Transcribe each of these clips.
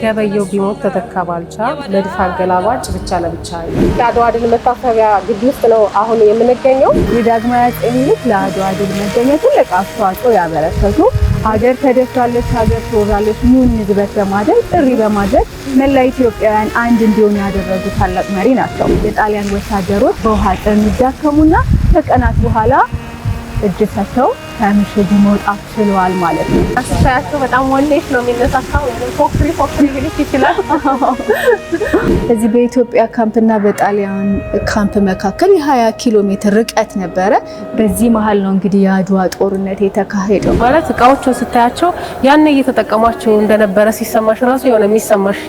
ገበየው ቢሞት ተተካ ባልቻ መድፍ አገላባጭ ብቻ ለብቻ የአድዋ ድል መታሰቢያ ግቢ ውስጥ ነው አሁን የምንገኘው። የዳግማዊ አፄ ምኒልክ ለአድዋ ድል መገኘት ትልቅ አስተዋጽኦ ያበረከቱ ሀገር ተደፍራለች፣ ሀገር ትወራለች፣ ኑን ንግበት በማድረግ ጥሪ በማድረግ መላ ኢትዮጵያውያን አንድ እንዲሆኑ ያደረጉ ታላቅ መሪ ናቸው። የጣሊያን ወታደሮች በውሃ ጥም የሚዳከሙና ከቀናት በኋላ እጅ ሰጥተው ከምሽጉ መውጣት ችለዋል ማለት ነው። አስተያየቱ በጣም ወኔሽ ነው የሚነሳሳው። ፎክሪ ሊልሽ ይችላል። እዚህ በኢትዮጵያ ካምፕና በጣሊያን ካምፕ መካከል የ20 ኪሎ ሜትር ርቀት ነበረ። በዚህ መሃል ነው እንግዲህ የአድዋ ጦርነት የተካሄደው። ማለት እቃዎቹን ስታያቸው ያኔ እየተጠቀሟቸው እንደነበረ ሲሰማሽ ራሱ የሆነ የሚሰማሽ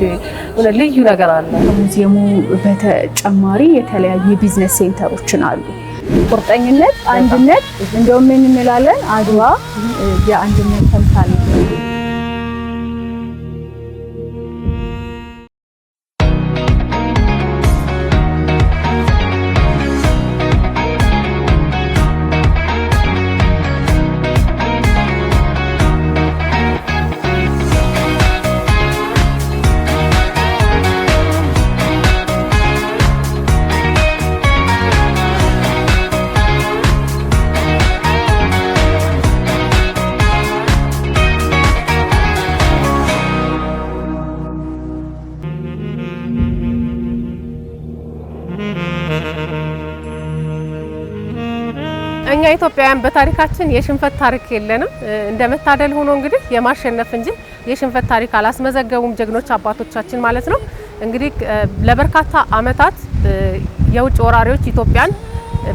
ልዩ ነገር አለ። ሙዚየሙ በተጨማሪ የተለያዩ የቢዝነስ ሴንተሮችን አሉ። ቁርጠኝነት፣ አንድነት እንደው ምን እንላለን አድዋ የአንድነት ተምሳሌት ነው። እኛ ኢትዮጵያውያን በታሪካችን የሽንፈት ታሪክ የለንም። እንደመታደል ሆኖ እንግዲህ የማሸነፍ እንጂ የሽንፈት ታሪክ አላስመዘገቡም ጀግኖች አባቶቻችን ማለት ነው። እንግዲህ ለበርካታ አመታት የውጭ ወራሪዎች ኢትዮጵያን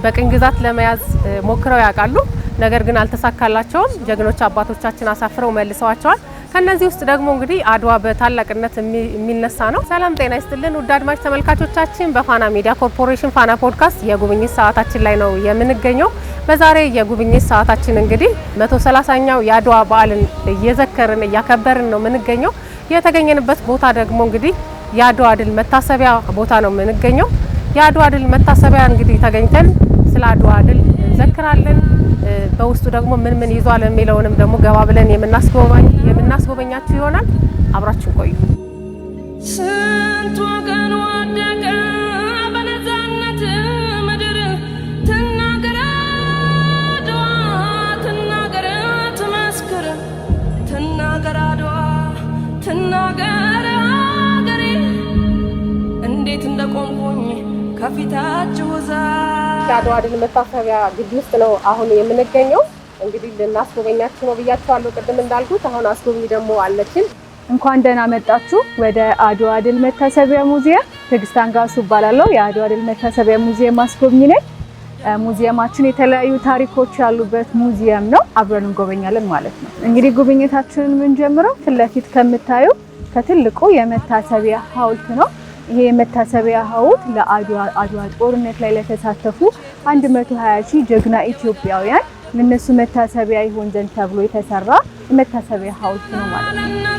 በቅኝ ግዛት ለመያዝ ሞክረው ያውቃሉ። ነገር ግን አልተሳካላቸውም። ጀግኖች አባቶቻችን አሳፍረው መልሰዋቸዋል። ከነዚህ ውስጥ ደግሞ እንግዲህ አድዋ በታላቅነት የሚነሳ ነው። ሰላም ጤና ይስጥልን ውድ አድማጭ ተመልካቾቻችን፣ በፋና ሚዲያ ኮርፖሬሽን ፋና ፖድካስት የጉብኝት ሰዓታችን ላይ ነው የምንገኘው። በዛሬ የጉብኝት ሰዓታችን እንግዲህ 130ኛው የአድዋ በዓልን እየዘከርን እያከበርን ነው የምንገኘው። የተገኘንበት ቦታ ደግሞ እንግዲህ የአድዋ ድል መታሰቢያ ቦታ ነው የምንገኘው። የአድዋ ድል መታሰቢያ እንግዲህ ተገኝተን ስለ አድዋ ድል እንዘክራለን። በውስጡ ደግሞ ምን ይዟል የሚለውንም ደግሞ ገባ ብለን የምናስጎበኛችሁ ይሆናል። አብራችሁ ቆዩ። ስንት ወገን ወደቀ በነፃነት ምድር፣ ትናገር አድዋ ትናገር ትመስክር፣ ትናገር አድዋ ትናገር ሀገሬ፣ እንዴት እንደቆምኩኝ ከፊታችሁ የአድዋ ድል መታሰቢያ ግቢ ውስጥ ነው አሁን የምንገኘው። እንግዲህ ልናስጎበኛችሁ ነው ብያችኋለሁ ቅድም እንዳልኩት። አሁን አስጎብኝ ደግሞ አለችን። እንኳን ደህና መጣችሁ ወደ አድዋ ድል መታሰቢያ ሙዚየም። ትዕግስት አንጋሱ እባላለሁ። የአድዋ ድል መታሰቢያ ሙዚየም አስጎብኝ ነኝ። ሙዚየማችን የተለያዩ ታሪኮች ያሉበት ሙዚየም ነው። አብረን እንጎበኛለን ማለት ነው። እንግዲህ ጉብኝታችንን የምንጀምረው ፊት ለፊት ከምታዩ ከትልቁ የመታሰቢያ ሐውልት ነው። ይሄ የመታሰቢያ ሐውልት ለአድዋ ጦርነት ላይ ለተሳተፉ 120 ሺህ ጀግና ኢትዮጵያውያን ለነሱ መታሰቢያ ይሆን ዘንድ ተብሎ የተሰራ የመታሰቢያ ሐውልት ነው ማለት ነው።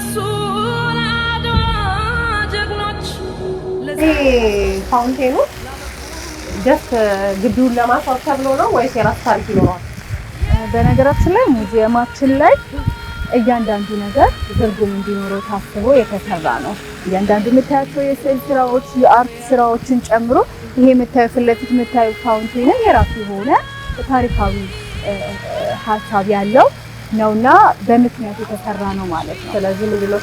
ይሄ ፋውንቴኑ ጀስት ግቢውን ለማስዋብ ተብሎ ነው ወይስ የራስ ታሪክ ይኖረዋል? በነገራችን ላይ ሙዚየማችን ላይ እያንዳንዱ ነገር ትርጉም እንዲኖረው ታስቦ የተሰራ ነው። እያንዳንዱ የምታያቸው የስዕል ስራዎች፣ የአርት ስራዎችን ጨምሮ ይሄ የምታዩ ፊት ለፊት የምታዩ ፋውንቴን የራሱ የሆነ ታሪካዊ ሀሳብ ያለው ነውና በምክንያት የተሰራ ነው ማለት ነው። ስለዚህ ምንድነው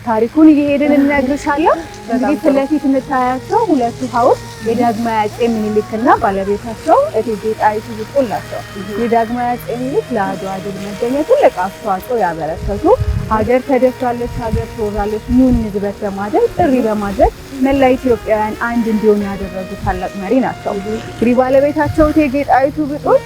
ታሪኩን እየሄድን እንነግርሻለን። እንግዲህ ፊት ለፊት የምታያቸው ሁለቱ ሐውልት የዳግማዊ አፄ ምኒልክና ባለቤታቸው እቴጌ ጣይቱ ብጡል ናቸው። የዳግማዊ አፄ ምኒልክ ለአድዋ ድል መገኘት ትልቅ አስተዋጽኦ ያበረከቱ ሀገር ተደፍራለች፣ ሀገር ትወራለች፣ ኑን ንግበት በማድረግ ጥሪ በማድረግ መላ ኢትዮጵያውያን አንድ እንዲሆኑ ያደረጉ ታላቅ መሪ ናቸው። እንግዲህ ባለቤታቸው እቴጌ ጣይቱ ብጡል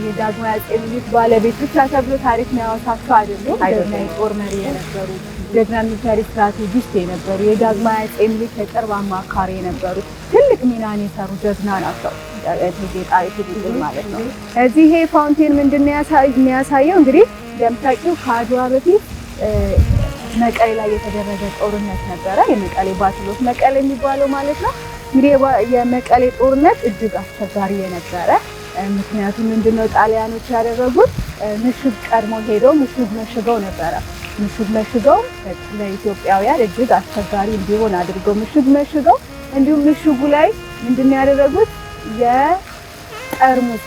የዳግማዊ አፄ ምኒልክ ባለቤት ብቻ ተብሎ ታሪክ የሚያወሳቸው አይደሉም። የጦር መሪ የነበሩ ጀግና ሚሊተሪ ስትራቴጂስት የነበሩ የዳግማዊ አፄ ምኒልክ የቅርብ አማካሪ የነበሩ ትልቅ ሚናን የሰሩ ጀግና ናቸው እቴጌ ጣይቱ ብጡል ማለት ነው። እዚህ ይሄ ፋውንቴን ምንድነው የሚያሳየው? እንግዲህ እንደምታውቂው ከአድዋ በፊት መቀሌ ላይ የተደረገ ጦርነት ነበረ። የመቀሌ ባትሎት መቀሌ የሚባለው ማለት ነው። እንግዲህ የመቀሌ ጦርነት እጅግ አስቸጋሪ የነበረ ምክንያቱም ምንድነው ጣሊያኖች ያደረጉት ምሽግ ቀድሞ ሄደው ምሽግ መሽገው ነበረ። ምሽግ መሽገው ለኢትዮጵያውያን እጅግ አስቸጋሪ እንዲሆን አድርገው ምሽግ መሽገው እንዲሁም ምሽጉ ላይ ምንድነው ያደረጉት የጠርሙስ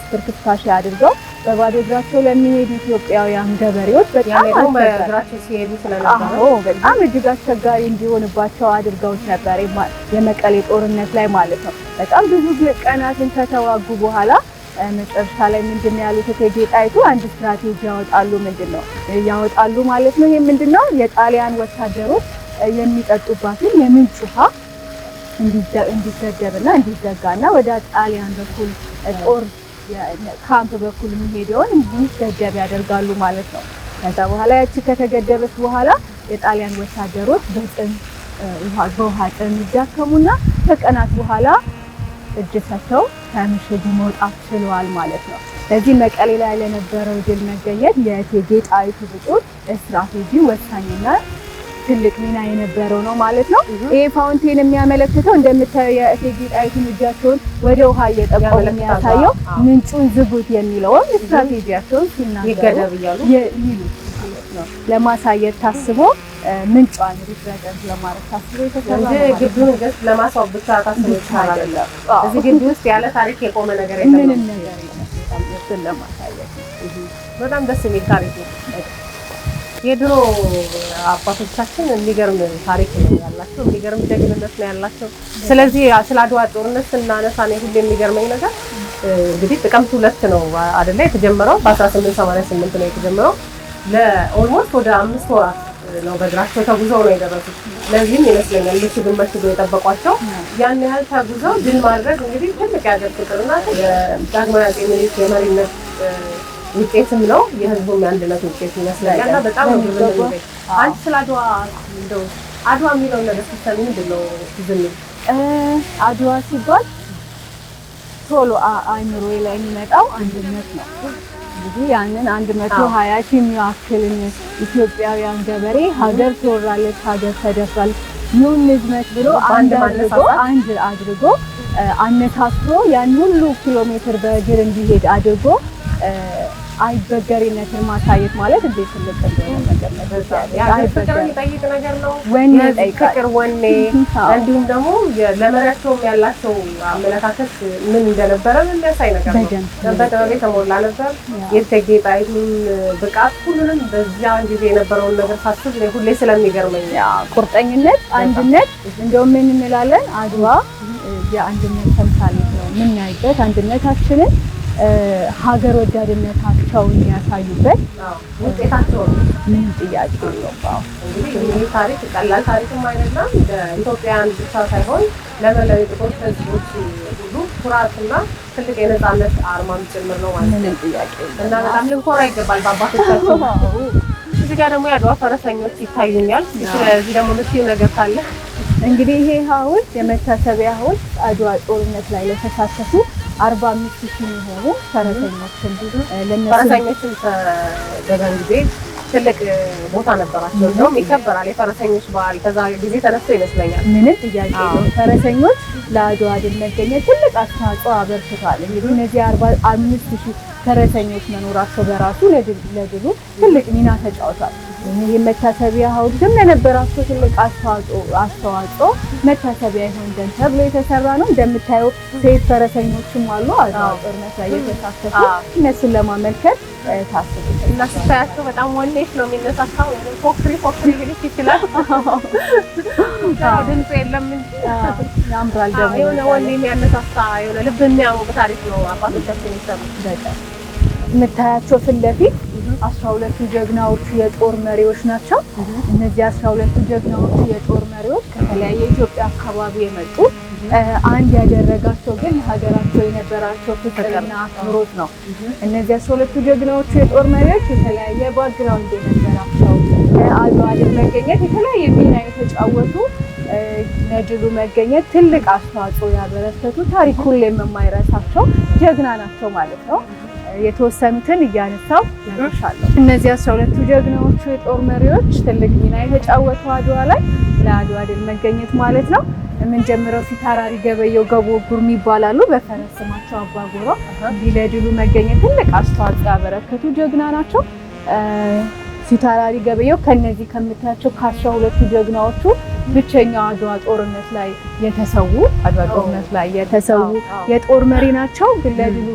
ፍርክስካሽ አድርገው በባዶ እግራቸው ለሚሄዱ ኢትዮጵያውያን ገበሬዎች በጣም እጅግ አስቸጋሪ እንዲሆንባቸው አድርገውት ነበር። የመቀሌ ጦርነት ላይ ማለት ነው። በጣም ብዙ ቀናትን ከተዋጉ በኋላ መጨረሻ ላይ ምንድነው ያሉት እቴጌ ጣይቱ አንድ ስትራቴጂ ያወጣሉ ማለት ነው። ይሄ ምንድነው የጣሊያን ወታደሮች የሚጠጡባትን የምንጭ ውሃ እንዲገደብና እንዲዘጋና ወደ ጣሊያን በኩል ጦር ካምፕ በኩል የሚሄደውን እንዲገደብ ያደርጋሉ ማለት ነው። ከዛ በኋላ ያቺ ከተገደበች በኋላ የጣሊያን ወታደሮች በውሃ ጥም ይዳከሙና ከቀናት በኋላ እጅ ሰጥተው ከምሽጉ መውጣት ችለዋል ማለት ነው። ስለዚህ መቀሌ ላይ ለነበረው ድል መገኘት የእቴጌ ጣይቱ ብጡል ስትራቴጂ ወሳኝና ትልቅ ሚና የነበረው ነው ማለት ነው። ይሄ ፋውንቴን የሚያመለክተው እንደምታየው የእቴጌ ጣይቱን እጃቸውን ወደ ውሃ እየጠቆሙ የሚያሳየው ምንጩን ዝጉት የሚለውን ስትራቴጂያቸውን ሲናገሩ ለማሳየት ታስቦ ምንጯን ሪፕሬዘንት ለማድረግ ታስቦ የተሰራ ነው። ግቢውን ገስ ለማስዋብ ብቻ ታስቦ ይቻላል። እዚህ ግቢ ውስጥ ያለ ታሪክ የቆመ ነገር የለም። ምንም ነገር የለም። እሱን ለማሳየት በጣም ደስ የሚል ታሪክ ነው። የድሮ አባቶቻችን የሚገርም ታሪክ ነው ያላቸው፣ የሚገርም ጀግንነት ነው ያላቸው። ስለዚህ ስለ አድዋ ጦርነት ስናነሳ ነው ሁሌ የሚገርመኝ ነገር እንግዲህ ጥቅምት 2 ነው አይደለ የተጀመረው፣ በ1888 ነው የተጀመረው። ለኦልሞስት ወደ 5 ወራት ነው በእግራቸው ተጉዘው ነው የደረሱት። ለዚህም ይመስለኛል ምሽጉን መሽገው የጠበቋቸው ያን ያህል ተጉዘው ድል ማድረግ እንግዲህ ትልቅ የሀገር ፍቅርና ዳግማዊ አፄ ምኒልክ የመሪነት ውጤትም ነው፣ የህዝቡም የአንድነት ውጤት ይመስለኛል። እና በጣም አንቺ ስለ አድዋ እንደው አድዋ የሚለውን ነገር ስትሰሚ ምንድን ነው ትዝም? አድዋ ሲባል ቶሎ አይምሮዬ ላይ የሚመጣው አንድነት ነው። እንግዲህ ያንን 120 ሺህ የሚያክልን ኢትዮጵያውያን ገበሬ ሀገር ትወራለች፣ ሀገር ተደፍራለች፣ ኑን ንዝመት ብሎ አንድ አድርጎ አነሳስቶ ያን ሁሉ ኪሎ ሜትር በእግር እንዲሄድ አድርጎ አይበገሪነትን ማሳየት ማለት እንዴት ትልቅ እንደሆነ ነገር ነው። ፍቅርን የሚጠይቅ ነገር ነው። ወኔ ይጠይቃል። ፍቅር፣ ወኔ እንዲሁም ደግሞ ለመሪያቸውም ያላቸው አመለካከት ምን እንደነበረ የሚያሳይ ነገር ነው። በጥበብ የተሞላ ነበር። የእቴጌ ጣይቱን ብቃት ሁሉንም በዚያ ጊዜ የነበረውን ነገር ሳስብ ሁሌ ስለሚገርመኝ ቁርጠኝነት፣ አንድነት እንደውም ምን እንላለን አድዋ የአንድነት ተምሳሌት ነው የምናይበት አንድነታችንን ሀገር ወዳድነታቸውን የሚያሳዩበት ውጤታቸው ነው። ምን ጥያቄ ነው? እንግዲህ ይህ ታሪክ ቀላል ታሪክም አይደለም። ለኢትዮጵያውያን ብቻ ሳይሆን ለመላው የጥቁር ሕዝቦች ሁሉ ኩራትና ትልቅ የነፃነት አርማም ጭምር ነው ማለት ነው። ምንም ጥያቄ እና በጣም ልንኮራ ይገባል በአባቶቻችን። እዚህ ጋር ደግሞ የአድዋ ፈረሰኞች ይታዩኛል። ስለዚህ ደግሞ ምትዩ ነገር ካለ እንግዲህ ይሄ ሐውልት የመታሰቢያ ሐውልት አድዋ ጦርነት ላይ ለተሳተፉ 45,000 የሚሆኑ ፈረሰኞችን ፈረሰኞችን በዛን ጊዜ ትልቅ ቦታ ነበራቸው። እንደውም ይከበራል የፈረሰኞች በዓል ከዛ ጊዜ ተነስቶ ይመስለኛል። ምንም ጥያቄ የለውም። ፈረሰኞች ለአድዋ ድል መገኘት ትልቅ አስተዋጽኦ አበርክቷል። እንግዲህ እነዚህ 45,000 ፈረሰኞች መኖራቸው በራሱ ለድሉ ትልቅ ሚና ተጫውቷል። ይህ መታሰቢያ ሐውልትም ለነበራቸው ትልቅ አስተዋጽኦ መታሰቢያ ይሆን ዘንድ ተብሎ የተሰራ ነው። እንደምታየው ሴት ፈረሰኞችም አሉ አድዋ ጦርነት ላይ የተሳተፉ እነሱን ለማመልከት ታስቡ እና ስታያቸው በጣም ወኔሽ ነው የሚነሳሳው። ፎክሪ ሊልሽ ይችላል። ድምፅ የለም እንጂ ያምራል። ደግሞ የሆነ ወኔ የሚያነሳሳ የሆነ ልብ የሚያሞቅ ታሪክ ነው አባቶቻችን የሰሩት። የምታያቸው ፊት ለፊት 12ቱ ጀግናዎቹ የጦር መሪዎች ናቸው። እነዚህ 12ቱ ጀግናዎቹ የጦር መሪዎች ከተለያየ የኢትዮጵያ አካባቢ የመጡ አንድ ያደረጋቸው ግን ሀገራቸው የነበራቸው ፍቅርና አክብሮት ነው። እነዚህ 12ቱ ጀግናዎቹ የጦር መሪዎች የተለያየ ባክግራውንድ የነበራቸው አድዋ ድል መገኘት የተለያየ ሚና የተጫወቱ ለድሉ መገኘት ትልቅ አስተዋጽኦ ያበረከቱ ታሪክ ሁሌም የማይረሳቸው ጀግና ናቸው ማለት ነው። የተወሰኑትን እያነሳው ያነሳለሁ። እነዚህ 12ቱ ጀግናዎቹ የጦር መሪዎች ትልቅ ሚና የተጫወቱ አድዋ ላይ ለአድዋ ድል መገኘት ማለት ነው። የምንጀምረው ፊታውራሪ ገበየሁ ገቦጉርም ይባላሉ። በፈረስ ስማቸው አባጎራ። ለድሉ መገኘት ትልቅ አስተዋጽኦ ያበረከቱ ጀግና ናቸው። ፊታውራሪ ገበየሁ ከነዚህ ከምታያቸው ከ12ቱ ጀግናዎቹ ብቸኛው አድዋ ጦርነት ላይ የተሰዉ የጦር መሪ ናቸው። ግን ለድሉ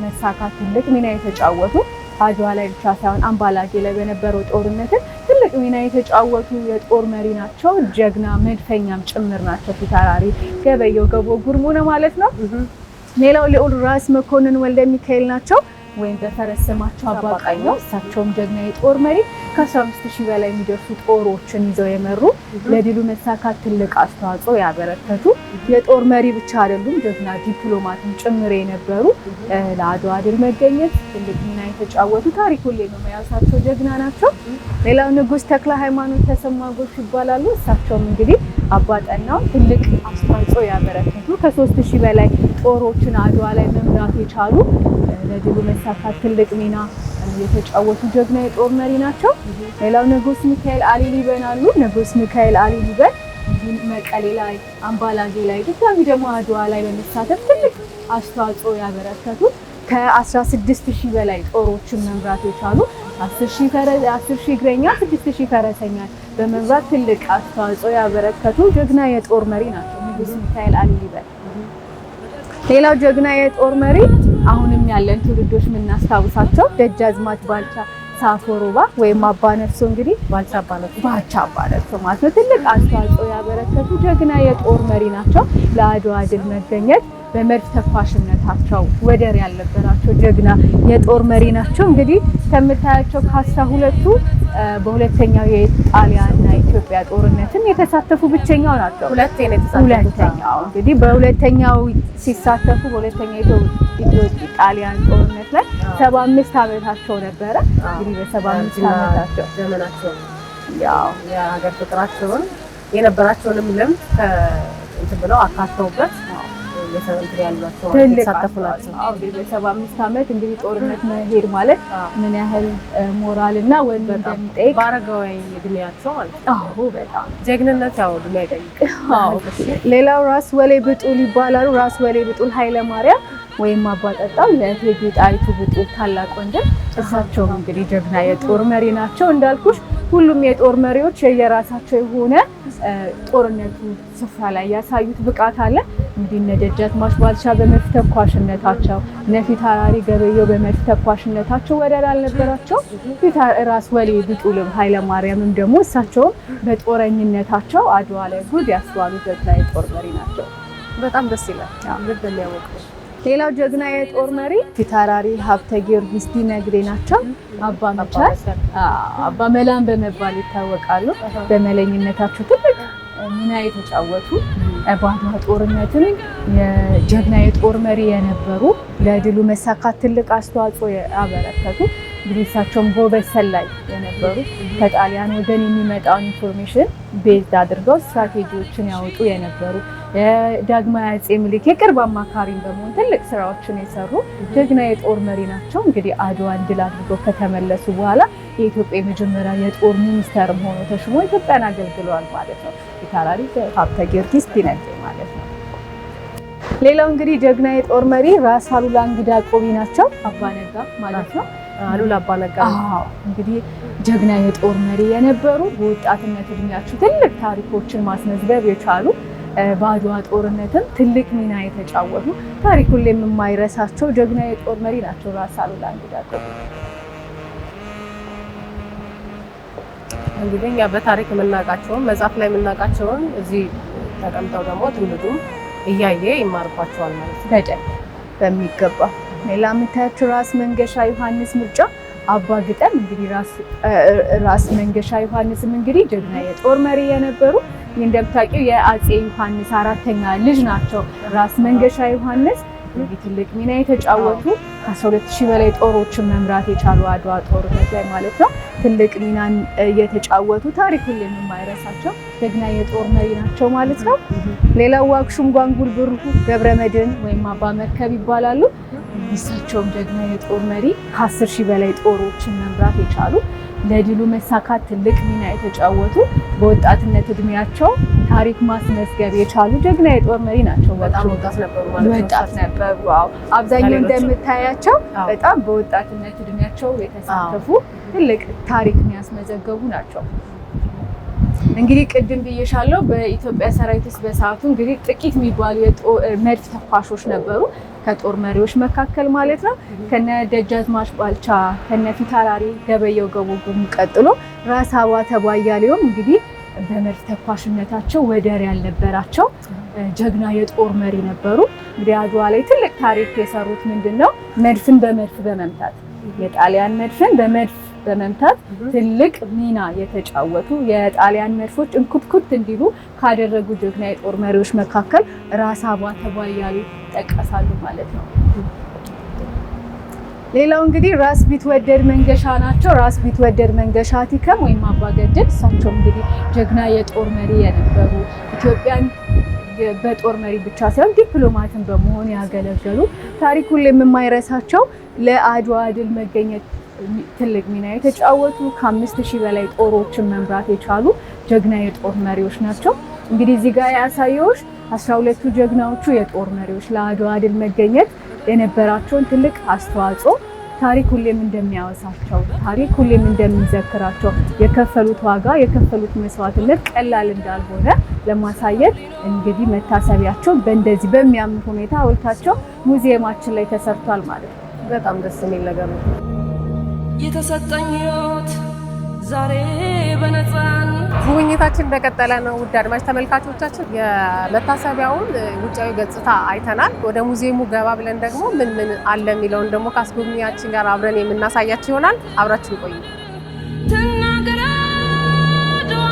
መሳካት ትልቅ ሚና የተጫወቱ አድዋ ላይ ብቻ ሳይሆን አምባላጌ ላይ በነበረው ጦርነት ትልቅ ሚና የተጫወቱ የጦር መሪ ናቸው። ጀግና መድፈኛም ጭምር ናቸው። ፊታውራሪ ገበየሁ ጉርሙ ነው ማለት ነው። ሌላው ልዑል ራስ መኮንን ወልደ ሚካኤል ናቸው ወይም በፈረስ ስማቸው አባ ቃኘው። እሳቸውም ጀግና የጦር መሪ ከ15000 በላይ የሚደርሱ ጦሮችን ይዘው የመሩ ለድሉ መሳካት ትልቅ አስተዋጽኦ ያበረከቱ የጦር መሪ ብቻ አይደሉም፣ ጀግና ዲፕሎማትም ጭምር የነበሩ ለአድዋ ድል መገኘት ትልቅ ሚና የተጫወቱ ታሪክ ሁሌ ነው የሚያሳቸው ጀግና ናቸው። ሌላው ንጉስ ተክለ ሃይማኖት ተሰማ ጎሹ ይባላሉ። እሳቸውም እንግዲህ አባ ጠናው ትልቅ አስተዋጽኦ ያበረከቱ ከ3000 በላይ ጦሮችን አድዋ ላይ መምራት የቻሉ ለድሉ መሳካት ትልቅ ሚና የተጫወቱ ጀግና የጦር መሪ ናቸው። ሌላው ንጉስ ሚካኤል አሊ ሊበን አሉ። ንጉስ ሚካኤል አሊ ሊበን መቀሌ ላይ አምባላጌ ላይ ድጋሚ ደግሞ አድዋ ላይ በመሳተፍ ትልቅ አስተዋጽኦ ያበረከቱ ከ16000 በላይ ጦሮችን መምራት የቻሉ 10000 እግረኛ 6000 ፈረሰኛ በመምራት ትልቅ አስተዋጽኦ ያበረከቱ ጀግና የጦር መሪ ናቸው ንጉስ ሚካኤል አሊ ሊበን። ሌላው ጀግና የጦር መሪ አሁንም ያለን ትውልዶች የምናስታውሳቸው ደጃዝማች ባልቻ ሳፎሮባ ወይም አባ ነፍሶ እንግዲህ ባልቻ አባ ነፍሶ ማለት ነው። ትልቅ አስተዋጽኦ ያበረከቱ ጀግና የጦር መሪ ናቸው። ለአድዋ ድል መገኘት በመድፍ ተኳሽነታቸው ወደር ያልነበራቸው ጀግና የጦር መሪ ናቸው። እንግዲህ ከምታያቸው ከ12ቱ በሁለተኛው የጣሊያንና ኢትዮጵያ ጦርነትን የተሳተፉ ብቸኛው ናቸው። ሁለተኛው እንግዲህ በሁለተኛው ሲሳተፉ በሁለተኛው ጣሊያን ጦርነት ላይ 75 ዓመታቸው ነበረ። እንግዲህ በ75 ዓመታቸው ዘመናቸው ያው የሀገር ፍቅራቸውን የነበራቸውንም ልምድ እንትን ብለው አካተውበት የሰንትሪ ያሏቸው የተሳተፉ ናቸው። በ75 ዓመት እንግዲህ ጦርነት መሄድ ማለት ምን ያህል ሞራል እና ወንድ እንደሚጠይቅ ባረጋዊ እድሜያቸው ማለት ነው። አዎ በጣም ጀግንነት ያው እድሜ አይጠይቅም። ሌላው ራስ ወሌ ብጡል ይባላሉ። ራስ ወሌ ብጡል ኃይለ ማርያም ወይም አባ ጠጣው ለእቴጌ ጣይቱ ብጡል ታላቅ ወንድም። እሳቸው እንግዲህ ጀግና የጦር መሪ ናቸው። እንዳልኩሽ ሁሉም የጦር መሪዎች የየራሳቸው የሆነ ጦርነቱ ስፍራ ላይ ያሳዩት ብቃት አለ። እንግዲህ እነ ደጃዝማች ባልቻ በመድፍ ተኳሽነታቸው፣ እነ ፊታውራሪ ገበየሁ በመድፍ ተኳሽነታቸው ወደር አልነበራቸው። ራስ ወሌ ብጡልም ኃይለ ማርያምም ደግሞ እሳቸውም በጦረኝነታቸው አድዋ ላይ ጉድ ያስባሉ ጀግና የጦር መሪ ናቸው። በጣም ደስ ይላል። ልብ የሚያወቅ ሌላው ጀግና የጦር መሪ ፊታውራሪ ሀብተ ጊዮርጊስ ዲነግዴ ናቸው። አባ መቻል አባ መላን በመባል ይታወቃሉ። በመለኝነታቸው ትልቅ ሚና የተጫወቱ በአድዋ ጦርነትም የጀግና የጦር መሪ የነበሩ ለድሉ መሳካት ትልቅ አስተዋጽኦ ያበረከቱ እንግዲህ እሳቸውም ጎበዝ ሰላይ የነበሩ ከጣሊያን ወገን የሚመጣውን ኢንፎርሜሽን ቤዝ አድርገው ስትራቴጂዎችን ያወጡ የነበሩ የዳግማዊ አፄ ምኒልክ የቅርብ አማካሪን በመሆን ትልቅ ስራዎችን የሰሩ ጀግና የጦር መሪ ናቸው። እንግዲህ አድዋን ድል አድርገው ከተመለሱ በኋላ የኢትዮጵያ የመጀመሪያ የጦር ሚኒስተርም ሆኖ ተሽሞ ኢትዮጵያን አገልግለዋል ማለት ነው። ፊታውራሪ ሀብተ ጊዮርጊስ ዲነግዴ ማለት ነው። ሌላው እንግዲህ ጀግና የጦር መሪ ራስ አሉላ እንግዳ ቆቢ ናቸው። አባ ነጋ ማለት ነው። አሉላ አባ ነጋ እንግዲህ ጀግና የጦር መሪ የነበሩ በወጣትነት እድሜያቸው ትልቅ ታሪኮችን ማስመዝገብ የቻሉ በአድዋ ጦርነትም ትልቅ ሚና የተጫወቱ ታሪክ ሁሌም የማይረሳቸው ጀግና የጦር መሪ ናቸው ራስ አሉላ እንግዳ ቆቢ። እንግዲህ እኛ በታሪክ የምናውቃቸውን መጽሐፍ ላይ የምናውቃቸውን እዚህ ተቀምጠው ደግሞ ትውልዱም እያየ ይማርባቸዋል ማለት ነው። በደንብ በሚገባ ሌላ የምታያቸው ራስ መንገሻ ዮሐንስ ምርጫ አባ ግጠም እንግዲህ ራስ መንገሻ ዮሐንስም እንግዲህ ጀግና የጦር መሪ የነበሩ እንደምታውቂው የአፄ ዮሐንስ አራተኛ ልጅ ናቸው። ራስ መንገሻ ዮሐንስ እንግዲህ ትልቅ ሚና የተጫወቱ ከ12000 በላይ ጦሮችን መምራት የቻሉ አድዋ ጦርነት ላይ ማለት ነው ትልቅ ሚናን የተጫወቱ ታሪክ ሁሌም የማይረሳቸው ጀግና የጦር መሪ ናቸው ማለት ነው። ሌላው ዋክሹም ጓንጉል ብሩህ ገብረ መድኅን ወይም አባ መርከብ ይባላሉ። እሳቸውም ጀግና የጦር መሪ ከ10 ሺህ በላይ ጦሮችን መምራት የቻሉ ለድሉ መሳካት ትልቅ ሚና የተጫወቱ በወጣትነት እድሜያቸው ታሪክ ማስመዝገብ የቻሉ ጀግና የጦር መሪ ናቸው። በጣም ወጣት ነበሩ ማለት ነው። ወጣት ነበሩ። አዎ አብዛኛው እንደምታያቸው በጣም በወጣትነት እድሜያቸው የተሳተፉ ትልቅ ታሪክ የሚያስመዘገቡ ናቸው። እንግዲህ ቅድም ብዬሻለሁ በኢትዮጵያ ሰራዊት ውስጥ በሰዓቱ እንግዲህ ጥቂት የሚባሉ መድፍ ተኳሾች ነበሩ ከጦር መሪዎች መካከል ማለት ነው። ከነ ደጃዝማች ባልቻ ከነ ፊታውራሪ ገበየው ገቦጎም ቀጥሎ ራስ አባተ ቧያሌውም እንግዲህ በመድፍ ተኳሽነታቸው ወደር ያልነበራቸው ጀግና የጦር መሪ ነበሩ። እንግዲህ አድዋ ላይ ትልቅ ታሪክ የሰሩት ምንድነው? መድፍን በመድፍ በመምታት የጣሊያን መድፍን በመድፍ በመምታት ትልቅ ሚና የተጫወቱ የጣሊያን መድፎች እንኩትኩት እንዲሉ ካደረጉ ጀግና የጦር መሪዎች መካከል ራስ አባተ ቧያሌው ይጠቀሳሉ ማለት ነው። ሌላው እንግዲህ ራስ ቢትወደድ መንገሻ ናቸው። ራስ ቢትወደድ መንገሻ ቲከም ወይም አባገደድ እሳቸው እንግዲህ ጀግና የጦር መሪ የነበሩ ኢትዮጵያን በጦር መሪ ብቻ ሳይሆን ዲፕሎማትን በመሆን ያገለገሉ ታሪኩን የማይረሳቸው ለአድዋ ድል መገኘት ትልቅ ሚና የተጫወቱ ከ5000 በላይ ጦሮችን መምራት የቻሉ ጀግና የጦር መሪዎች ናቸው። እንግዲህ እዚህ ጋር ያሳየውሽ 12ቱ ጀግናዎቹ የጦር መሪዎች ለአድዋ ድል መገኘት የነበራቸውን ትልቅ አስተዋጽኦ ታሪክ ሁሌም እንደሚያወሳቸው ታሪክ ሁሌም እንደሚዘክራቸው የከፈሉት ዋጋ የከፈሉት መስዋዕትነት ቀላል እንዳልሆነ ለማሳየት እንግዲህ መታሰቢያቸው በእንደዚህ በሚያምር ሁኔታ ሐውልታቸው ሙዚየማችን ላይ ተሰርቷል ማለት ነው። በጣም ደስ የሚል ነገር ነው። የተሰጠኝ ሕይወት ዛሬ በነፃነት ጉብኝታችን እንደቀጠለ ነው። ውድ አድማጭ ተመልካቾቻችን የመታሰቢያውን ውጫዊ ገጽታ አይተናል። ወደ ሙዚየሙ ገባ ብለን ደግሞ ምን ምን አለ የሚለውን ደግሞ ከአስጎብኚያችን ጋር አብረን የምናሳያችሁ ይሆናል። አብራችን ቆዩ። ትናገር አድዋ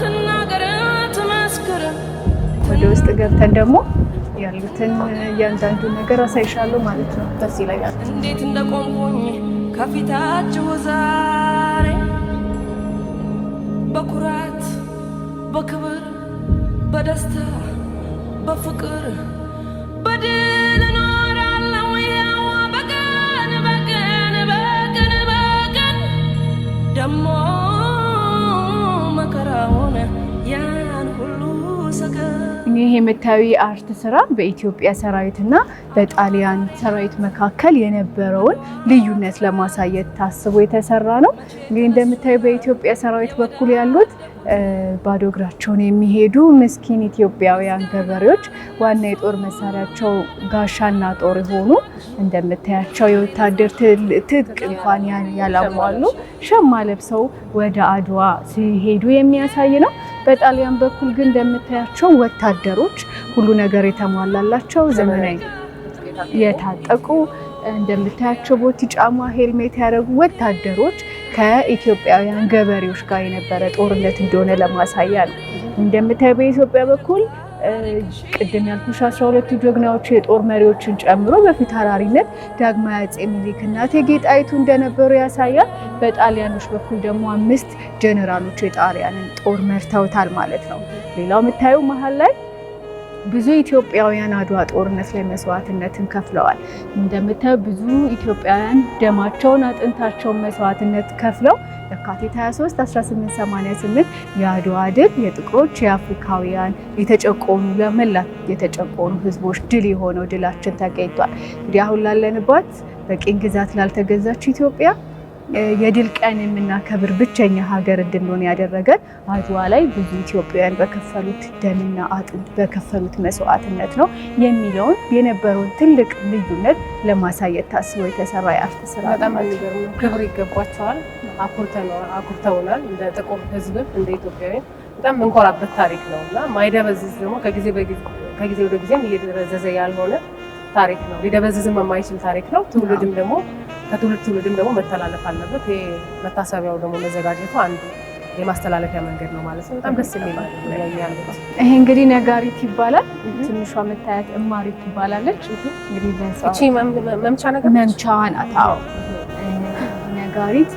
ትናገር ትመስክር። ወደ ውስጥ ገብተን ደግሞ ያሉትን እያንዳንዱ ነገር አሳይሻለሁ ማለት ነው። ደስ ይለኛል። እንዴት እንደቆምኩኝ ከፊታችሁ ዛሬ በኩራት በክብር በደስታ በፍቅር በድል እኖራለሁ ያው በቀን በቀን በቀን በቀን ደሞ መከራውን ያን ሁሉ ሰገድ ይህ የምታዩ የአርት ስራ በኢትዮጵያ ሰራዊትና በጣሊያን ሰራዊት መካከል የነበረውን ልዩነት ለማሳየት ታስቦ የተሰራ ነው። እንግዲህ እንደምታዩ በኢትዮጵያ ሰራዊት በኩል ያሉት ባዶ እግራቸውን የሚሄዱ ምስኪን ኢትዮጵያውያን ገበሬዎች ዋና የጦር መሳሪያቸው ጋሻና ጦር የሆኑ እንደምታያቸው የወታደር ትጥቅ እንኳን ያላሟሉ ሸማ ለብሰው ወደ አድዋ ሲሄዱ የሚያሳይ ነው። በጣሊያን በኩል ግን እንደምታያቸው ወታደሮች ሁሉ ነገር የተሟላላቸው ዘመናዊ የታጠቁ እንደምታያቸው ቦቲ ጫማ ሄልሜት ያደረጉ ወታደሮች ከኢትዮጵያውያን ገበሬዎች ጋር የነበረ ጦርነት እንደሆነ ለማሳያ ነው። እንደምታዩ በኢትዮጵያ በኩል ቅድም ያልኩሽ 12ቱ ጀግናዎች የጦር መሪዎችን ጨምሮ በፊታውራሪነት ዳግማዊ አፄ ምኒልክና እቴጌ ጣይቱ እንደነበሩ ያሳያል። በጣሊያኖች በኩል ደግሞ 5 ጀነራሎች የጣሊያንን ጦር መርተውታል ማለት ነው። ሌላው የምታዩ መሀል ላይ ብዙ ኢትዮጵያውያን አድዋ ጦርነት ላይ መስዋዕትነትን ከፍለዋል። እንደምታዩ ብዙ ኢትዮጵያውያን ደማቸውን አጥንታቸውን መስዋዕትነት ከፍለው የካቲት 23 1888 የአድዋ ድል የጥቁሮች የአፍሪካውያን የተጨቆኑ ለመላ የተጨቆኑ ሕዝቦች ድል የሆነው ድላችን ተገኝቷል። እንግዲህ አሁን ላለንባት በቅኝ ግዛት ላልተገዛች ኢትዮጵያ የድል ቀን የምናከብር ብቸኛ ሀገር እንድንሆን ያደረገን አድዋ ላይ ብዙ ኢትዮጵያውያን በከፈሉት ደምና አጥንት በከፈሉት መስዋዕትነት ነው የሚለውን የነበረውን ትልቅ ልዩነት ለማሳየት ታስቦ የተሰራ የአርት ስራ። በጣም የሚገርም ክብር ይገባቸዋል። አኩርተውናል። እንደ ጥቁር ሕዝብ እንደ ኢትዮጵያውያን በጣም የምንኮራበት ታሪክ ነው እና ማይደበዝዝ ደግሞ ከጊዜ ወደ ጊዜም እየደበዘዘ ያልሆነ ታሪክ ነው። ሊደበዝዝም የማይችል ታሪክ ነው። ትውልድም ደግሞ ከትውልድም ደግሞ መተላለፍ አለበት። ይሄ መታሰቢያው ደግሞ መዘጋጀቱ አንዱ የማስተላለፊያ መንገድ ነው ማለት ነው። በጣም ደስ የሚል ነው። ይሄ እንግዲህ ነጋሪት ይባላል። ትንሿ መታየት እማሪት ትባላለች። እንግዲህ እቺ መምቻ ነገር መምቻዋ ናት። አዎ ነጋሪት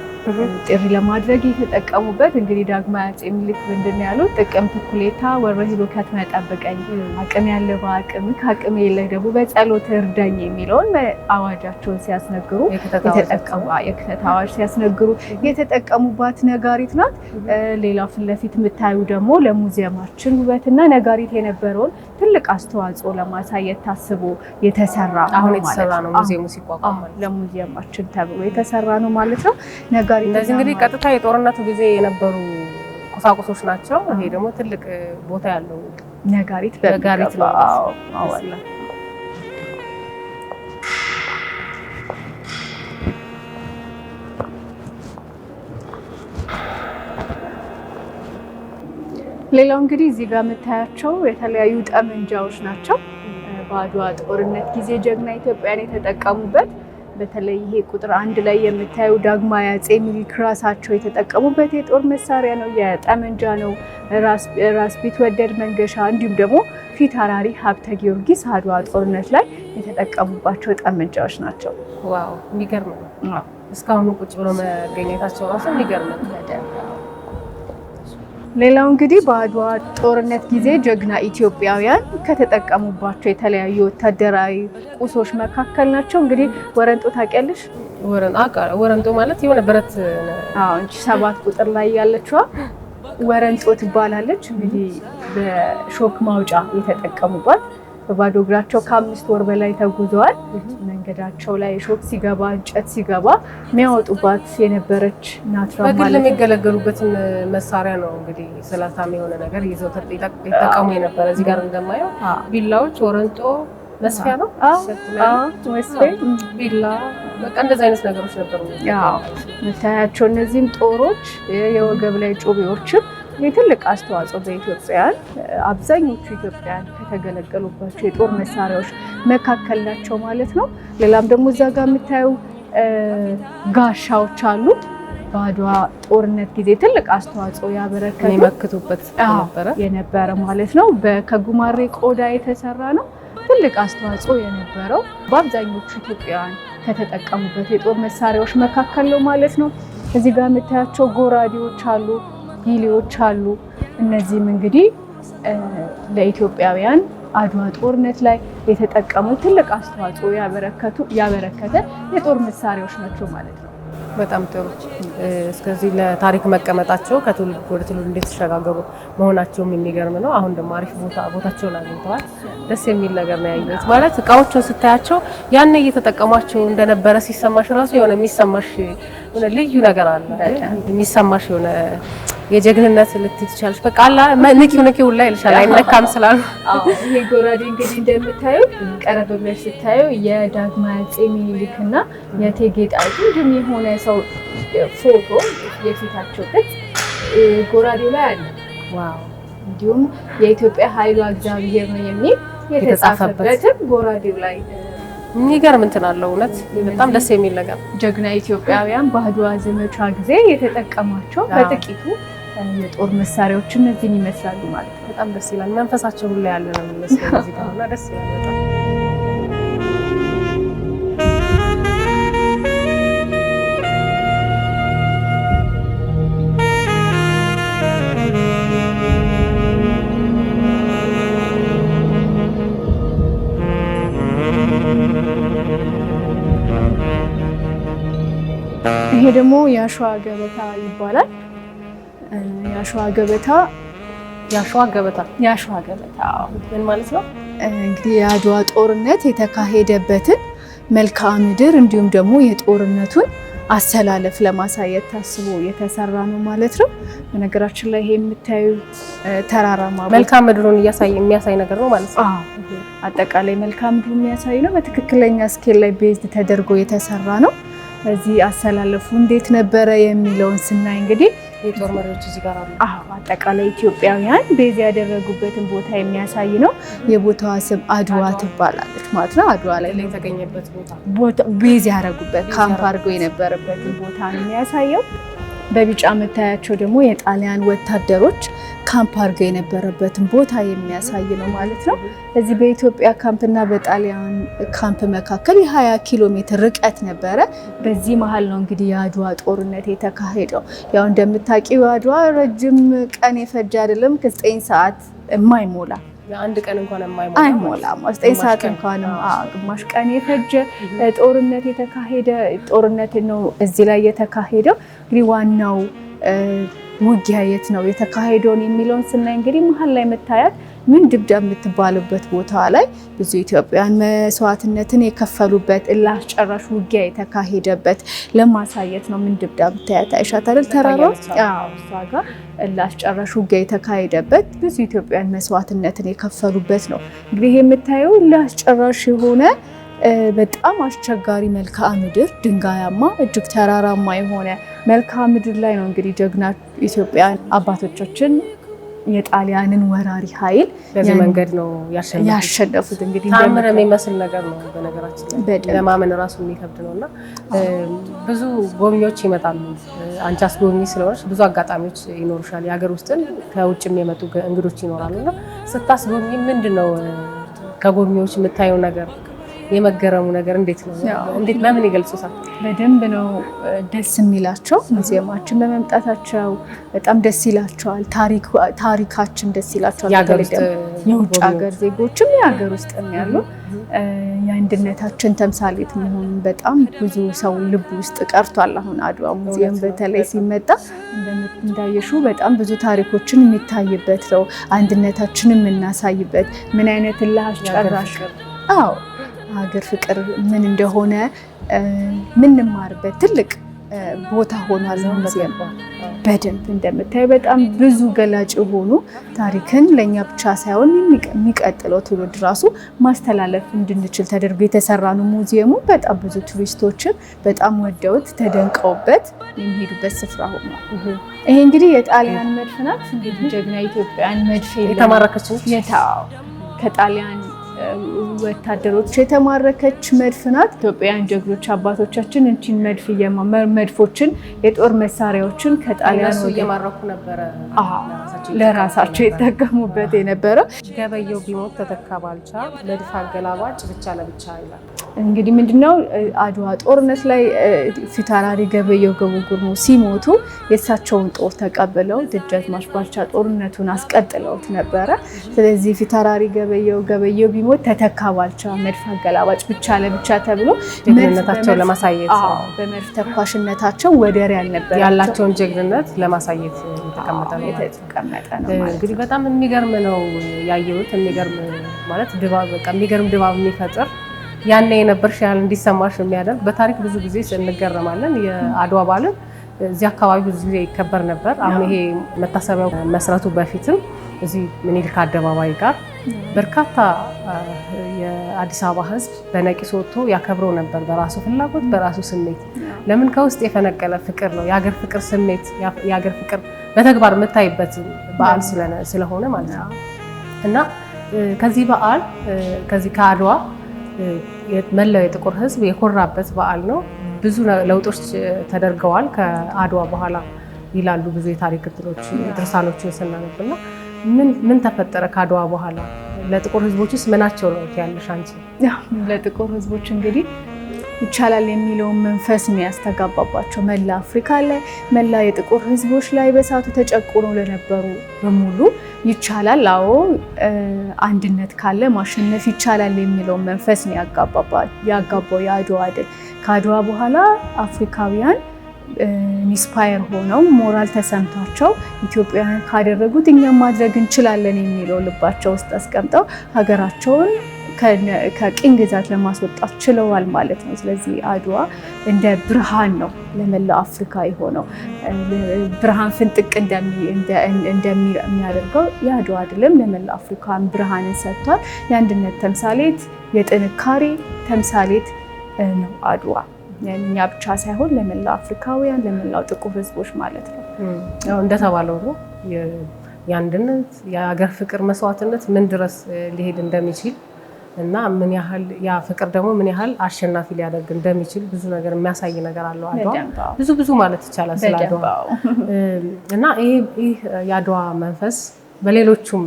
ጥሪ ለማድረግ የተጠቀሙበት እንግዲህ ዳግማዊ አፄ ምኒልክ ምንድነው ያሉት? ጥቅምት እኩሌታ ወረ ሂዶ ከትመ ጠብቀኝ፣ አቅም ያለ በአቅም ከአቅም የለ ደግሞ በጸሎት እርዳኝ የሚለውን አዋጃቸውን ሲያስነግሩ የክተት አዋጅ ሲያስነግሩ የተጠቀሙባት ነጋሪት ናት። ሌላ ፊት ለፊት የምታዩ ደግሞ ለሙዚየማችን ውበትና ነጋሪት የነበረውን ትልቅ አስተዋጽኦ ለማሳየት ታስቦ የተሰራ አሁን የተሰራ ነው። ሙዚየሙ ሲቋቋም ለሙዚየማችን ተብሎ የተሰራ ነው ማለት ነው። ነጋሪት እንደዚህ እንግዲህ ቀጥታ የጦርነቱ ጊዜ የነበሩ ቁሳቁሶች ናቸው። ይሄ ደግሞ ትልቅ ቦታ ያለው ነጋሪት ነው። ሌላው እንግዲህ እዚህ ጋር የምታያቸው የተለያዩ ጠመንጃዎች ናቸው። በአድዋ ጦርነት ጊዜ ጀግና ኢትዮጵያን የተጠቀሙበት በተለይ ይሄ ቁጥር 1 ላይ የምታዩ ዳግማዊ አፄ ምኒልክ ራሳቸው የተጠቀሙበት የጦር መሳሪያ ነው፣ የጠመንጃ ነው። ራስ ቢትወደድ መንገሻ እንዲሁም ደግሞ ፊት አውራሪ ሀብተ ጊዮርጊስ አድዋ ጦርነት ላይ የተጠቀሙባቸው ጠመንጃዎች ናቸው። ዋው የሚገርም ነው። እስካሁን ቁጭ ብሎ መገኘታቸው ራሱ የሚገርም ነው። ሌላው እንግዲህ በአድዋ ጦርነት ጊዜ ጀግና ኢትዮጵያውያን ከተጠቀሙባቸው የተለያዩ ወታደራዊ ቁሶች መካከል ናቸው። እንግዲህ ወረንጦ ታውቂያለሽ? ወረንጦ ማለት የሆነ ብረት እንጂ 7 ቁጥር ላይ ያለችዋ ወረንጦ ትባላለች። እንግዲህ በሾክ ማውጫ የተጠቀሙባት በባዶ እግራቸው ከ5 ወር በላይ ተጉዘዋል። መንገዳቸው ላይ ሾክ ሲገባ እንጨት ሲገባ የሚያወጡባት የነበረች ናት ማለት ነው። በግል የሚገለገሉበትን መሳሪያ ነው እንግዲህ ስለታም የሆነ ነገር ይዘው ተጠቀሙ የነበረ። እዚህ ጋር እንደማየው ቢላዎች፣ ወረንጦ መስፊያ ነው ቢላ፣ በቃ እንደዚህ አይነት ነገሮች ነበሩ። የምታያቸው እነዚህም ጦሮች፣ የወገብ ላይ ጩቤዎችም የትልቅ አስተዋጽኦ በኢትዮጵያውያን አብዛኞቹ ኢትዮጵያውያን ከተገለገሉባቸው የጦር መሳሪያዎች መካከል ናቸው ማለት ነው። ሌላም ደግሞ እዛ ጋር የምታዩ ጋሻዎች አሉ። በአድዋ ጦርነት ጊዜ ትልቅ አስተዋጽኦ ያበረከቱ የመክቱበት የነበረ ማለት ነው። ከጉማሬ ቆዳ የተሰራ ነው። ትልቅ አስተዋጽኦ የነበረው በአብዛኞቹ ኢትዮጵያውያን ከተጠቀሙበት የጦር መሳሪያዎች መካከል ነው ማለት ነው። እዚህ ጋር የምታያቸው ጎራዴዎች አሉ፣ ጊሊዎች አሉ። እነዚህም እንግዲህ ለኢትዮጵያውያን አድዋ ጦርነት ላይ የተጠቀሙ ትልቅ አስተዋጽኦ ያበረከተ የጦር መሳሪያዎች ናቸው ማለት ነው። በጣም ጥሩ። እስከዚህ ለታሪክ መቀመጣቸው ከትውልድ ወደ ትውልድ እንደተሸጋገሩ መሆናቸውም የሚገርም ነው። አሁን ደግሞ አሪፍ ቦታቸውን አግኝተዋል። ደስ የሚል ነገር ነው ያየሁት። ማለት እቃዎቹን ስታያቸው ያን እየተጠቀሟቸው እንደነበረ ሲሰማሽ ራሱ የሆነ የሚሰማሽ የሆነ ልዩ ነገር አለ። የሚሰማሽ የሆነ የጀግንነት ልትይ ትችላለሽ። በቃ አላ ንኪው ላይ ይልሻል አይነካም ስላሉ። ይሄ ጎራዴ እንግዲህ እንደምታዩ ቀረብ ብለሽ ስታዩ የዳግማዊ አፄ ምኒልክና የእቴጌ ጣይቱ እንዲሁም የሆነ ሰው ፎቶ የፊታቸው ቅርጽ ጎራዴው ላይ አለ። ዋው! እንዲሁም የኢትዮጵያ ኃይሏ እግዚአብሔር ነው የሚል የተጻፈበትም ጎራዴው ላይ የሚገርም እንትን አለው። እውነት በጣም ደስ የሚል ነገር። ጀግና ኢትዮጵያውያን በአድዋ ዘመቻ ጊዜ የተጠቀሟቸው በጥቂቱ የጦር መሳሪያዎች እነዚህን ይመስላሉ ማለት ነው። በጣም ደስ ይላል። መንፈሳቸው ሁሉ ያለ ነው የሚመስለው እዚህ ጋር እና ደስ ይላል በጣም። ይሄ ደግሞ የአሸዋ ገበታ ይባላል። የአሸዋ ገበታ ምን ማለት ነው? እንግዲህ የአድዋ ጦርነት የተካሄደበትን መልክዓ ምድር እንዲሁም ደግሞ የጦርነቱን አሰላለፍ ለማሳየት ታስቦ የተሰራ ነው ማለት ነው። በነገራችን ላይ ይሄ የምታዩ ተራራማ መልክዓ ምድሩን የሚያሳይ ነገር ነው ማለት ነው። አጠቃላይ መልክዓ ምድሩን የሚያሳይ ነው። በትክክለኛ ስኬል ላይ ቤዝድ ተደርጎ የተሰራ ነው። እዚህ አሰላለፉ እንዴት ነበረ የሚለውን ስናይ እንግዲህ የጦር መሪዎች እዚህ ጋር አሉ። አጠቃላይ ኢትዮጵያውያን ቤዝ ያደረጉበትን ቦታ የሚያሳይ ነው። የቦታዋ ስም አድዋ ትባላለች ማለት ነው። አድዋ ላይ የተገኘበት ቦታ ቤዝ ያደረጉበት ካምፕ አድርገው የነበረበትን ቦታ ነው የሚያሳየው። በቢጫ የምታያቸው ደግሞ የጣሊያን ወታደሮች ካምፕ አድርገው የነበረበትን ቦታ የሚያሳይ ነው ማለት ነው። እዚህ በኢትዮጵያ ካምፕና በጣሊያን ካምፕ መካከል የ20 ኪሎ ሜትር ርቀት ነበረ። በዚህ መሀል ነው እንግዲህ የአድዋ ጦርነት የተካሄደው። ያው እንደምታውቂው አድዋ ረጅም ቀን የፈጀ አይደለም፣ ከ9 ሰዓት የማይሞላ አንድ ቀን እንኳን አይሞላም 9 ሰዓት እንኳን ግማሽ ቀን የፈጀ ጦርነት የተካሄደ ጦርነት ነው እዚህ ላይ የተካሄደው። እንግዲህ ዋናው ውጊያ የት ነው የተካሄደውን የሚለውን ስናይ እንግዲህ መሀል ላይ መታያት ምን ድብደብ የምትባልበት ቦታ ላይ ብዙ ኢትዮጵያውያን መስዋዕትነትን የከፈሉበት እላስጨራሽ ውጊያ የተካሄደበት ለማሳየት ነው። ምን ድብደብ ታያት አይሻታል ተራራው እሷ ጋር እላስጨራሽ ውጊያ የተካሄደበት ብዙ ኢትዮጵያውያን መስዋዕትነትን የከፈሉበት ነው። እንግዲህ የምታየው እላስጨራሽ የሆነ በጣም አስቸጋሪ መልክዓ ምድር ድንጋያማ እጅግ ተራራማ የሆነ መልክዓ ምድር ላይ ነው እንግዲህ ጀግና ኢትዮጵያውያን አባቶቻችን የጣሊያንን ወራሪ ኃይል በዚህ መንገድ ነው ያሸነፉት። እንግዲህ ታምር የሚመስል ነገር ነው በነገራችን ላይ ለማመን ራሱ የሚከብድ ነውና ብዙ ጎብኚዎች ይመጣሉ። አንቺ አስጎብኚ ስለሆነች ብዙ አጋጣሚዎች ይኖርሻል። የሀገር ውስጥን ከውጭም የመጡ እንግዶች ይኖራሉና ስታስጎብኚ ምንድነው ከጎብኚዎች የምታየው ነገር የመገረሙ ነገር እንዴት ነው? እንዴት ለምን ይገልጹታል? በደንብ ነው ደስ የሚላቸው። ሙዚየማችን በመምጣታቸው በጣም ደስ ይላቸዋል። ታሪካችን ደስ ይላቸዋል። የውጭ ሀገር ዜጎችም የሀገር ውስጥም ያሉ የአንድነታችን ተምሳሌት መሆኑን በጣም ብዙ ሰው ልብ ውስጥ ቀርቷል። አሁን አድዋ ሙዚየም በተለይ ሲመጣ እንዳየሹ በጣም ብዙ ታሪኮችን የሚታይበት ነው። አንድነታችንን የምናሳይበት ምን አይነት ላስጨራሽ ሀገር ፍቅር ምን እንደሆነ ምንማርበት ትልቅ ቦታ ሆኗል ሙዚየም። በደንብ እንደምታይ በጣም ብዙ ገላጭ የሆኑ ታሪክን ለኛ ብቻ ሳይሆን የሚቀጥለው ትውልድ ራሱ ማስተላለፍ እንድንችል ተደርጎ የተሰራ ነው ሙዚየሙ። በጣም ብዙ ቱሪስቶችን በጣም ወደውት ተደንቀውበት የሚሄዱበት ስፍራ ሆኗል። ይሄ እንግዲህ የጣሊያን መድፍ ናት። እንግዲህ ጀግና ኢትዮጵያን መድፍ የተማረከች ከጣሊያን ወታደሮች የተማረከች መድፍ ናት። ኢትዮጵያውያን ጀግኖች አባቶቻችን እንቺን መድፎችን የጦር መሳሪያዎችን ከጣሊያን እየማረኩ ነበረ ለራሳቸው የተጠቀሙበት የነበረው። ገበየው ቢሞት ተተካ ባልቻ መድፍ አገላባጭ ብቻ ለብቻ ይላል። እንግዲህ ምንድነው አድዋ ጦርነት ላይ ፊታውራሪ ገበየው ገቡጉርሙ ሲሞቱ የእሳቸውን ጦር ተቀብለው ደጃዝማች ባልቻ ጦርነቱን አስቀጥለውት ነበረ። ስለዚህ ፊታውራሪ ገበየው ቢሞት ተተካ ባልቻ መድፍ አገላባጭ ብቻ ለብቻ ተብሎ ጀግንነታቸውን ለማሳየት በመድፍ ተኳሽነታቸው ወደር ያላቸውን ጀግንነት ለማሳየት የተቀመጠ ነው። እንግዲህ በጣም የሚገርም ነው ያየሁት። የሚገርም ማለት ድባብ በቃ የሚገርም ድባብ የሚፈጥር ያኔ የነበርሽ ያህል እንዲሰማሽ የሚያደርግ በታሪክ ብዙ ጊዜ እንገረማለን። የአድዋ በዓልን እዚህ አካባቢ ብዙ ጊዜ ይከበር ነበር። አሁን ይሄ መታሰቢያው መስረቱ በፊትም እዚህ ምኒልክ አደባባይ ጋር በርካታ የአዲስ አበባ ሕዝብ በነቂስ ወጥቶ ያከብረው ነበር በራሱ ፍላጎት በራሱ ስሜት። ለምን ከውስጥ የፈነቀለ ፍቅር ነው። የሀገር ፍቅር ስሜት የሀገር ፍቅር በተግባር የምታይበት በዓል ስለሆነ ማለት ነው። እና ከዚህ በዓል ከዚህ ከአድዋ መላው የጥቁር ሕዝብ የኮራበት በዓል ነው። ብዙ ለውጦች ተደርገዋል ከአድዋ በኋላ ይላሉ ብዙ የታሪክ እንትኖች ድርሳኖችን ስናነብና ምን ተፈጠረ ከአድዋ በኋላ? ለጥቁር ሕዝቦችስ ምናቸው ነው ያለሽ አንቺ? ለጥቁር ሕዝቦች እንግዲህ ይቻላል የሚለውን መንፈስ ነው ያስተጋባባቸው። መላ አፍሪካ ላይ መላ የጥቁር ሕዝቦች ላይ በሳቱ ተጨቁነው ለነበሩ በሙሉ ይቻላል፣ አዎ አንድነት ካለ ማሸነፍ ይቻላል የሚለውን መንፈስ ነው ያጋባው የአድዋ ድል። ከአድዋ በኋላ አፍሪካውያን ኢንስፓየር ሆነው ሞራል ተሰምቷቸው ኢትዮጵያውያን ካደረጉት እኛም ማድረግ እንችላለን የሚለው ልባቸው ውስጥ አስቀምጠው ሀገራቸውን ከቅኝ ግዛት ለማስወጣት ችለዋል ማለት ነው። ስለዚህ አድዋ እንደ ብርሃን ነው ለመላው አፍሪካ የሆነው። ብርሃን ፍንጥቅ እንደሚያደርገው የአድዋ ድልም ለመላው አፍሪካን ብርሃንን ሰጥቷል። የአንድነት ተምሳሌት፣ የጥንካሬ ተምሳሌት ነው አድዋ። እኛ ብቻ ሳይሆን ለመላው አፍሪካውያን ለመላው ጥቁር ሕዝቦች ማለት ነው። ያው እንደተባለው ነው የአንድነት የሀገር ፍቅር መስዋዕትነት ምን ድረስ ሊሄድ እንደሚችል እና ምን ያህል ያ ፍቅር ደግሞ ምን ያህል አሸናፊ ሊያደርግ እንደሚችል ብዙ ነገር የሚያሳይ ነገር አለው አድዋ። ብዙ ማለት ይቻላል ስለ አድዋ። እና ይህ የአድዋ መንፈስ በሌሎቹም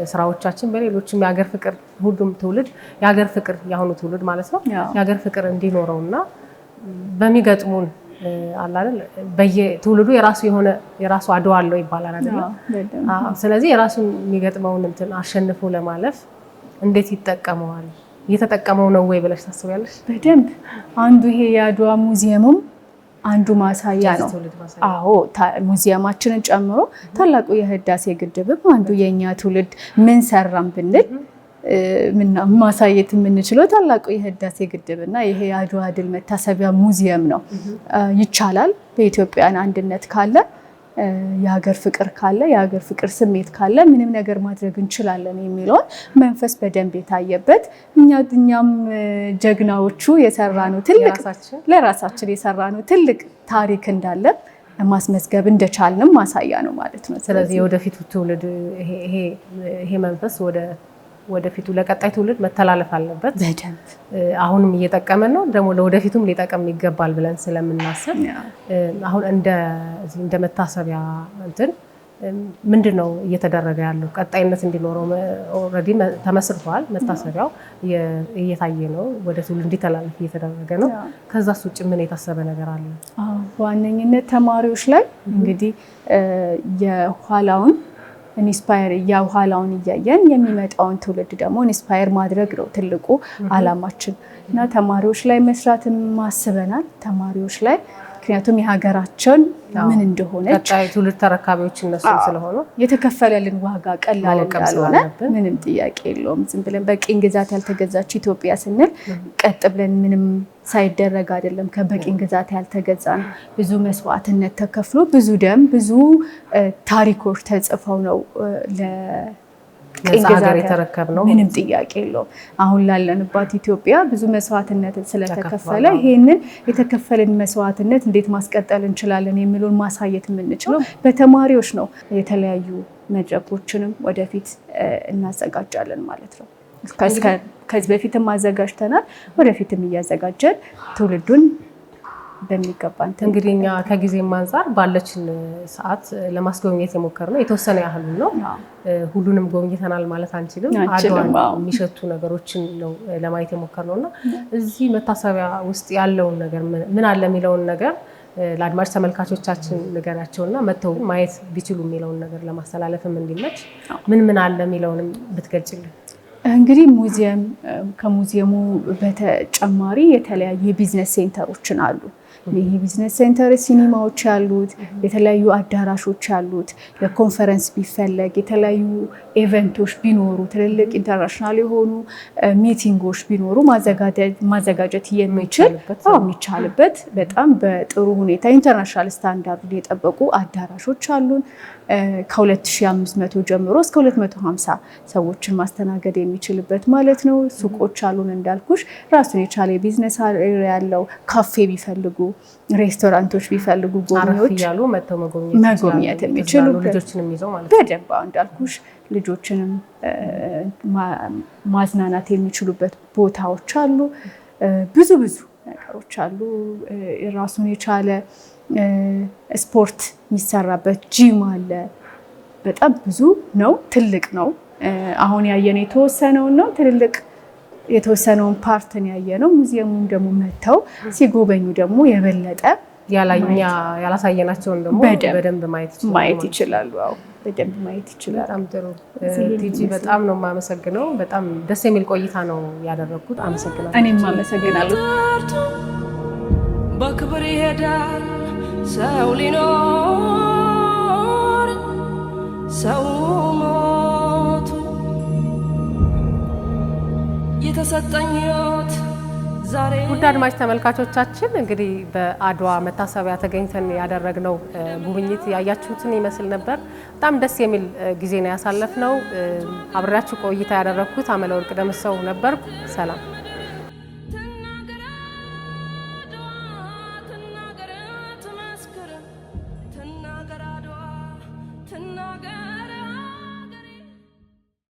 ስራዎቻችን በሌሎችም የሀገር ፍቅር ሁሉም ትውልድ የሀገር ፍቅር ያሁኑ ትውልድ ማለት ነው የሀገር ፍቅር እንዲኖረውና በሚገጥሙን አላለን በየትውልዱ የራሱ አድዋ አለው ይባላል አይደል? ስለዚህ የራሱን የሚገጥመውን እንትን አሸንፎ ለማለፍ እንዴት ይጠቀመዋል? እየተጠቀመው ነው ወይ ብለሽ ታስቢያለሽ? በደንብ አንዱ ይሄ የአድዋ ሙዚየሙም አንዱ ማሳያ ነው። አዎ ሙዚየማችንን ጨምሮ ታላቁ የህዳሴ ግድብም አንዱ የኛ ትውልድ ምን ሰራም ብንል ማሳየት የምንችለው ታላቁ የህዳሴ ግድብና ይሄ የአድዋ ድል መታሰቢያ ሙዚየም ነው። ይቻላል በኢትዮጵያን አንድነት ካለ የሀገር ፍቅር ካለ የሀገር ፍቅር ስሜት ካለ ምንም ነገር ማድረግ እንችላለን የሚለውን መንፈስ በደንብ የታየበት እኛም ጀግናዎቹ የሰራነው ትልቅ ለራሳችን የሰራነው ትልቅ ታሪክ እንዳለ ማስመዝገብ እንደቻልንም ማሳያ ነው ማለት ነው። ስለዚህ የወደፊቱ ትውልድ ይሄ መንፈስ ወደፊቱ ለቀጣይ ትውልድ መተላለፍ አለበት። በደንብ አሁንም እየጠቀመን ነው ደግሞ ለወደፊቱም ሊጠቀም ይገባል ብለን ስለምናስብ አሁን እንደ መታሰቢያ እንትን ምንድነው እየተደረገ ያለው ቀጣይነት እንዲኖረው ኦልሬዲ ተመስርቷል። መታሰቢያው እየታየ ነው ወደ ትውልድ እንዲተላለፍ እየተደረገ ነው። ከዛስ ውጭ ምን የታሰበ ነገር አለ? በዋነኝነት ተማሪዎች ላይ እንግዲህ የኋላውን ኢንስፓየር የኋላውን እያየን የሚመጣውን ትውልድ ደግሞ ኢንስፓየር ማድረግ ነው ትልቁ አላማችን እና ተማሪዎች ላይ መስራትን ማስበናል። ተማሪዎች ላይ ምክንያቱም የሀገራችን ምን እንደሆነች ቀጣይ ትውልድ ተረካቢዎች እነሱ ስለሆኑ የተከፈለልን ዋጋ ቀላል እንዳልሆነ ምንም ጥያቄ የለውም። ዝም ብለን በቅኝ ግዛት ያልተገዛች ኢትዮጵያ ስንል ቀጥ ብለን ምንም ሳይደረግ አይደለም። ከበቅኝ ግዛት ያልተገዛን ብዙ መስዋዕትነት ተከፍሎ ብዙ ደም ብዙ ታሪኮች ተጽፈው ነው ለቅኝ ግዛት የተረከብነው። ምንም ጥያቄ የለውም። አሁን ላለንባት ኢትዮጵያ ብዙ መስዋዕትነት ስለተከፈለ ይሄንን የተከፈለን መስዋዕትነት እንዴት ማስቀጠል እንችላለን የሚለውን ማሳየት የምንችለው በተማሪዎች ነው። የተለያዩ መድረኮችንም ወደፊት እናዘጋጃለን ማለት ነው። ከዚህ በፊትም አዘጋጅተናል፣ ወደፊትም እያዘጋጀን ትውልዱን በሚገባን እንግዲህ እኛ ከጊዜም አንፃር ባለችን ሰዓት ለማስጎብኘት የሞከርነው የተወሰነ ያህል ነው። ሁሉንም ጎብኝተናል ማለት አንችልም። አድዋን የሚሸቱ ነገሮችን ነው ለማየት የሞከርነውና እዚህ መታሰቢያ ውስጥ ያለውን ነገር ምን አለ የሚለውን ነገር ለአድማጭ ተመልካቾቻችን ንገራቸውና መተው ማየት ቢችሉ የሚለውን ነገር ለማስተላለፍም እንዲመች ምን አለ የሚለውንም ብትገልጭልን። እንግዲህ ከሙዚየሙ በተጨማሪ የተለያዩ የቢዝነስ ሴንተሮችን አሉ። ይህ ቢዝነስ ሴንተር ሲኒማዎች ያሉት የተለያዩ አዳራሾች ያሉት ለኮንፈረንስ ቢፈለግ የተለያዩ ኢቨንቶች ቢኖሩ ትልልቅ ኢንተርናሽናል የሆኑ ሚቲንጎች ቢኖሩ ማዘጋጀት የሚቻልበት በጣም በጥሩ ሁኔታ ኢንተርናሽናል ስታንዳርድ የጠበቁ አዳራሾች አሉን። ከ2500 ጀምሮ እስከ 250 ሰዎችን ማስተናገድ የሚችልበት ማለት ነው። ሱቆች አሉን እንዳልኩሽ ራሱን የቻለ ቢዝነስ ያለው ካፌ ቢፈልጉ ሬስቶራንቶች ቢፈልጉ ጎብኚዎች ያሉ መተው መጎብኘት የሚችሉበት ልጆችንም ይዘው ማለት በደንብ እንዳልኩሽ ልጆችንም ማዝናናት የሚችሉበት ቦታዎች አሉ። ብዙ ነገሮች አሉ። ራሱን የቻለ ስፖርት የሚሰራበት ጂም አለ። በጣም ብዙ ነው፣ ትልቅ ነው። አሁን ያየነው የተወሰነውን ነው። ትልልቅ የተወሰነውን ፓርትን ያየነው። ሙዚየሙም ደግሞ መተው ሲጎበኙ ደግሞ የበለጠ ያላሳየናቸውን ደግሞ በደንብ ማየት ይችላሉ። አዎ በደንብ ማየት ይችላሉ። በጣም ጥሩ ቲጂ፣ በጣም ነው የማመሰግነው። በጣም ደስ የሚል ቆይታ ነው ያደረኩት። አመሰግናለሁ። እኔም አመሰግናለሁ። በክብር ይሄዳል ሰው ሊኖር ሰው ሞቱ የተሰጠኝ ሕይወት ዛሬ። ውድ አድማጭ ተመልካቾቻችን እንግዲህ በአድዋ መታሰቢያ ተገኝተን ያደረግነው ጉብኝት ያያችሁትን ይመስል ነበር። በጣም ደስ የሚል ጊዜ ነው ያሳለፍነው። አብሬያችሁ ቆይታ ያደረኩት አመለወርቅ ደምሰው ነበርኩ። ሰላም።